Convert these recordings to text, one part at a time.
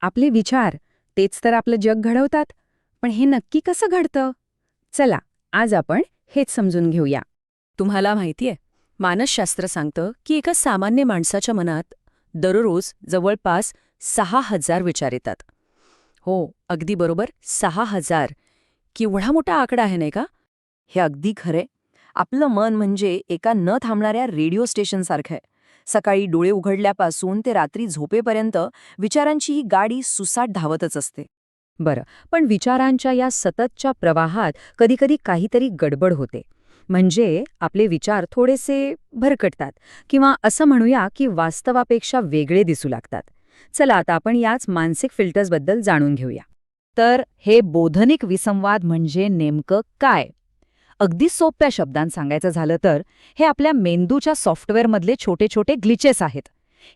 आपले विचार तेच तर आपलं जग घडवतात. पण हे नक्की कसं घडतं? चला, आज आपण हेच समजून घेऊया. तुम्हाला माहितीये, मानसशास्त्र सांगतं की एका सामान्य माणसाच्या मनात दररोज जवळपास 6,000 विचार येतात. हो, अगदी बरोबर, 6,000. केवढा मोठा आकडा आहे नाही का? हे अगदी खरे. आपलं मन म्हणजे एका न थांबणाऱ्या रेडिओ स्टेशनसारखं आहे. सकाळी डोळे उघडल्यापासून ते रात्री झोपेपर्यंत विचारांची ही गाडी सुसाट धावतच असते. बरं, पण विचारांच्या या सततच्या प्रवाहात कधीकधी काहीतरी गडबड होते. म्हणजे आपले विचार थोडेसे भरकटतात किंवा असं म्हणूया की वास्तवापेक्षा वेगळे दिसू लागतात. चला आता आपण याच मानसिक फिल्टर्सबद्दल जाणून घेऊया. तर हे बोधनिक विसंवाद म्हणजे नेमकं काय? अगदी सोप्या शब्दांत सांगायचं झालं तर हे आपल्या मेंदूच्या सॉफ्टवेअरमधले छोटे छोटे ग्लिचेस आहेत.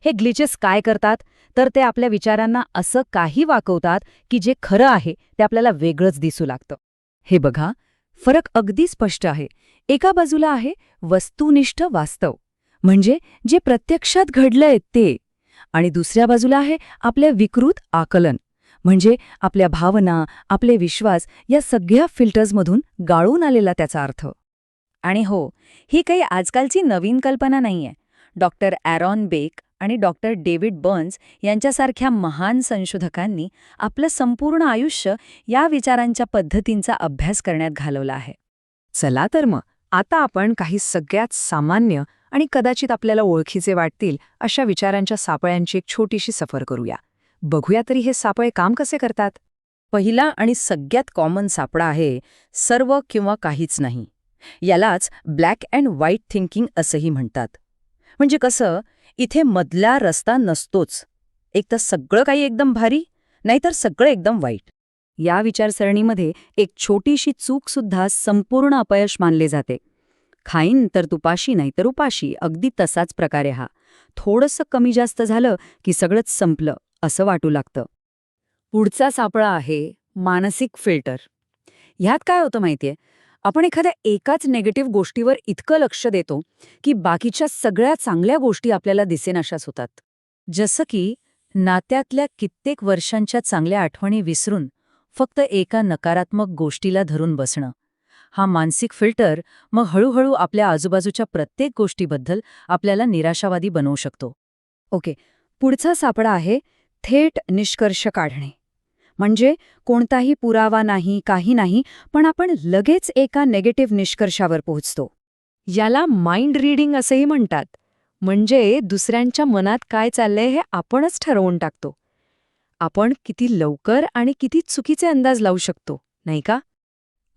हे ग्लिचेस काय करतात तर ते आपल्या विचारांना असं काही वाकवतात की जे खरं आहे ते आपल्याला वेगळंच दिसू लागतं. हे बघा, फरक अगदी स्पष्ट आहे. एका बाजूला आहे वस्तुनिष्ठ वास्तव, म्हणजे जे प्रत्यक्षात घडलंय ते, आणि दुसऱ्या बाजूला आहे आपल्या विकृत आकलन, म्हणजे आपल्या भावना, आपले विश्वास या सगळ्या फिल्टर्समधून गाळून आलेला त्याचा अर्थ. आणि हो, ही काही आजकालची नवीन कल्पना नाहीये. डॉक्टर ॲरॉन बेक आणि डॉक्टर डेव्हिड बर्न्स यांच्यासारख्या महान संशोधकांनी आपलं संपूर्ण आयुष्य या विचारांच्या पद्धतींचा अभ्यास करण्यात घालवलं आहे. चला तर मग आता आपण काही सगळ्यात सामान्य आणि कदाचित आपल्याला ओळखीचे वाटतील अशा विचारांच्या सापळ्यांची एक छोटीशी सफर करूया. बघूया तरी हे सापळे काम कसे करतात. पहिला आणि सगळ्यात कॉमन सापळा आहे सर्व किंवा काहीच नाही. यालाच ब्लॅक अँड व्हाईट थिंकिंग असंही म्हणतात. म्हणजे कसं, इथे मधला रस्ता नसतोच. एक तर सगळं काही एकदम भारी, नाहीतर सगळं एकदम वाईट. या विचारसरणीमध्ये एक छोटीशी चूकसुद्धा संपूर्ण अपयश मानले जाते. खाईन तर तुपाशी नाही तर उपाशी, अगदी तसाच प्रकारे हा. थोडंसं कमी जास्त झालं की सगळंच संपलं असं वाटू लागतं. पुढचा सापळा आहे मानसिक फिल्टर. ह्यात काय होतं माहितीये, आपण एखाद्या एकाच नेगेटिव्ह गोष्टीवर इतकं लक्ष देतो की बाकीच्या सगळ्या चांगल्या गोष्टी आपल्याला दिसेनाशाच होतात. जसं की नात्यातल्या कित्येक वर्षांच्या चांगल्या आठवणी विसरून फक्त एका नकारात्मक गोष्टीला धरून बसणं. हा मानसिक फिल्टर मग हळूहळू आपल्या आजूबाजूच्या प्रत्येक गोष्टीबद्दल आपल्याला निराशावादी बनवू शकतो. ओके, पुढचा सापळा आहे थेट निष्कर्ष काढणे. म्हणजे कोणताही पुरावा नाही, काही नाही, पण आपण लगेच एका नेगेटिव्ह निष्कर्षावर पोहोचतो. याला माइंड रीडिंग असेही म्हणतात. म्हणजे दुसऱ्यांच्या मनात काय चाललंय हे आपणच ठरवून टाकतो. आपण किती लवकर आणि किती चुकीचे अंदाज लावू शकतो, नाही का?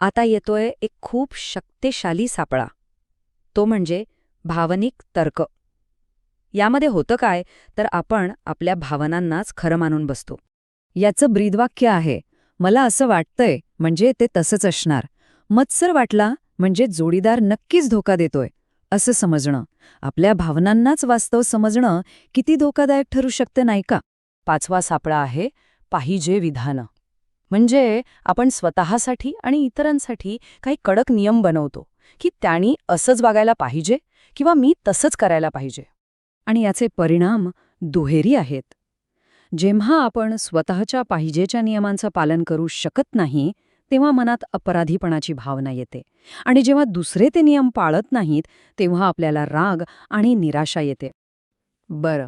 आता येतोय एक खूप शक्तिशाली सापळा. तो म्हणजे भावनिक तर्क. यामध्ये होतं काय तर आपण आपल्या भावनांनाच खरं मानून बसतो. याचं ब्रीदवाक्य आहे, मला असं वाटतंय म्हणजे ते तसंच असणार. मत्सर वाटला म्हणजे जोडीदार नक्कीच धोका देतोय असं समजणं. आपल्या भावनांनाच वास्तव समजणं किती धोकादायक ठरू शकतं, नाही का? पाचवा सापळा आहे पाहिजे विधानं. म्हणजे आपण स्वतःसाठी आणि इतरांसाठी काही कडक नियम बनवतो की त्यांनी असंच वागायला पाहिजे किंवा मी तसंच करायला पाहिजे. आणि याचे परिणाम दुहेरी आहेत. जेव्हा आपण स्वतःच्या पाहिजेच्या नियमांचं पालन करू शकत नाही तेव्हा मनात अपराधीपणाची भावना येते, आणि जेव्हा दुसरे ते नियम पाळत नाहीत तेव्हा आपल्याला राग आणि निराशा येते. बरं,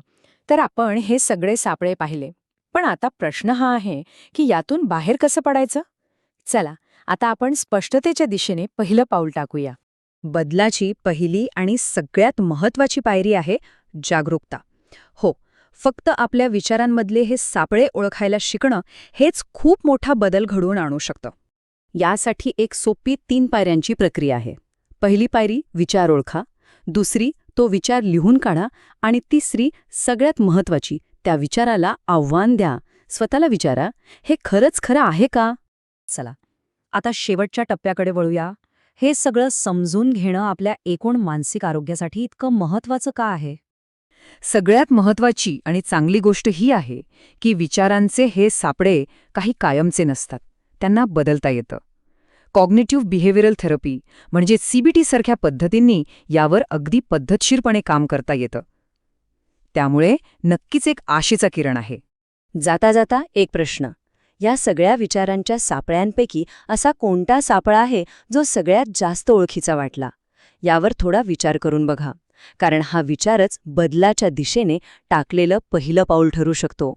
तर आपण हे सगळे सापळे पाहिले. पण आता प्रश्न हा आहे की यातून बाहेर कसं पडायचं? चला, आता आपण स्पष्टतेच्या दिशेने पहिलं पाऊल टाकूया. बदलाची पहिली आणि सगळ्यात महत्वाची पायरी आहे जागरूकता. हो, फक्त आपल्या विचारांमधले हे सापळे ओळखायला शिकणं हेच खूप मोठा बदल घडवून आणू शकतं. यासाठी एक सोपी 3 पायऱ्यांची प्रक्रिया आहे. पहिली पायरी विचार ओळखा, दुसरी तो विचार लिहून काढा, आणि तिसरी सगळ्यात महत्वाची, त्या विचाराला आव्हान द्या. स्वतःला विचारा, हे खरंच खरं आहे का? चला, आता शेवटच्या टप्प्याकडे वळूया. हे सगळं समजून घेणं आपल्या एकूण मानसिक आरोग्यासाठी इतकं महत्वाचं का आहे? सगळ्यात महत्वाची आणि चांगली गोष्ट ही आहे की विचारांचे हे सापळे काही कायमचे नसतात. त्यांना बदलता येतं. कॉग्निटिव्ह बिहेवियरल थेरपी म्हणजे CBT सारख्या पद्धतींनी यावर अगदी पद्धतशीरपणे काम करता येतं. त्यामुळे नक्कीच एक आशेचा किरण आहे. जाता जाता एक प्रश्न. या सगळ्या विचारांच्या सापळ्यांपैकी असा कोणता सापळा आहे जो सगळ्यात जास्त ओळखीचा वाटला? यावर थोडा विचार करून बघा, कारण हा विचारच बदलाच्या दिशेने टाकलेलं पहिलं पाऊल ठरू शकतो.